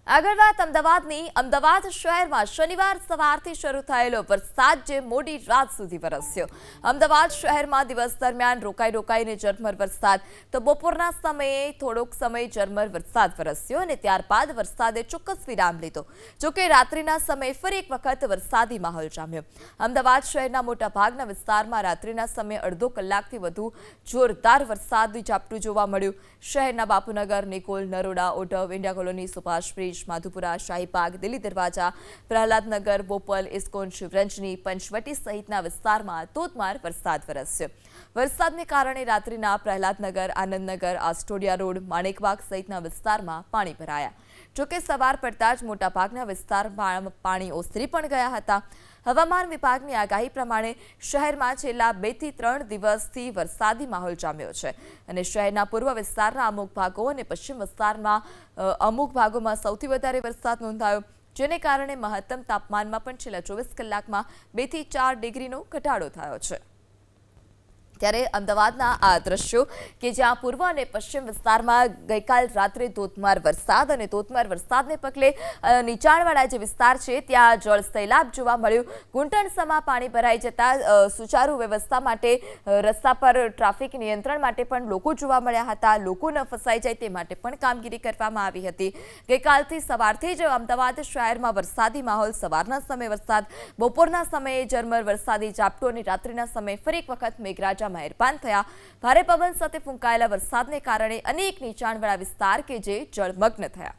આગળ વાત અમદાવાદની અમદાવાદ શહેરમાં શનિવાર સવારથી શરૂ થયેલો વરસાદ જે મોડી રાત સુધી વરસ્યો। અમદાવાદ શહેરમાં દિવસ દરમિયાન રોકાઈને ઝરમર વરસાદ તો બપોરના સમયે થોડોક સમય ઝરમર વરસાદ વરસ્યો અને ત્યારબાદ વરસાદે ચોક્કસ વિરામ લીધો। જોકે રાત્રિના સમયે ફરી એક વખત વરસાદી માહોલ જામ્યો। અમદાવાદ શહેરના મોટા ભાગના વિસ્તારમાં રાત્રિના સમયે અડધો કલાકથી વધુ જોરદાર વરસાદી ઝાપટું જોવા મળ્યું। શહેરના Bapunagar, Nikol, Naroda, Odhav, India Colony, Subhash Bridge, Madhupura, Shahibaug, Delhi Darwaja, Prahladnagar, Bopal, ISKCON, Shivranjani, Panchvati સહિતના વિસ્તારમાં ધોધમાર વરસાદ વરસ્યો। વરસાદને કારણે રાત્રિના પ્રહલાદનગર, આનંદનગર, આસ્ટોડિયા રોડ, માણેકબાગ સહિતના વિસ્તારમાં પાણી ભરાયા। જોકે સવાર પડતા જ મોટાભાગના વિસ્તારમાં પાણી ઓસરી પણ ગયા હતા। હવામાન વિભાગની આગાહી પ્રમાણે શહેરમાં છેલ્લા 2 થી 3 દિવસથી વરસાદી માહોલ જામ્યો છે અને શહેરના પૂર્વ વિસ્તારના અમુક ભાગો અને પશ્ચિમ વિસ્તારમાં અમુક ભાગોમાં સૌથી વધારે વરસાદ નોંધાયો, જેને કારણે મહત્તમ તાપમાનમાં પણ છેલ્લા 24 કલાકમાં 2 થી 4 ડિગ્રીનો ઘટાડો થયો છે। ત્યારે અમદાવાદના આ દ્રશ્યો કે જ્યાં પૂર્વ અને પશ્ચિમ વિસ્તારમાં ગઈકાલ રાત્રે ધોધમાર વરસાદ અને ધોધમાર વરસાદને પગલે નીચાણવાળા જે વિસ્તાર છે ત્યાં જળ સૈલાબ જોવા મળ્યું। ઘૂંટણસમાં પાણી ભરાઈ જતા સુચારુ વ્યવસ્થા માટે રસ્તા પર ટ્રાફિક નિયંત્રણ માટે પણ લોકો જોવા મળ્યા હતા। લોકો ન ફસાઈ જાય તે માટે પણ કામગીરી કરવામાં આવી હતી। ગઈકાલથી સવારથી જ અમદાવાદ શહેરમાં વરસાદી માહોલ, સવારના સમયે વરસાદ, બપોરના સમયે ઝરમર વરસાદી ઝાપટું અને રાત્રિના સમયે ફરી એક વખત મેઘરાજા મહેરબાન થયા। ભારે પવન સાથે ફૂંકાયેલા વરસાદને કારણે અનેક નીચાણવાળા વિસ્તાર કે જે જળમગ્ન થયા।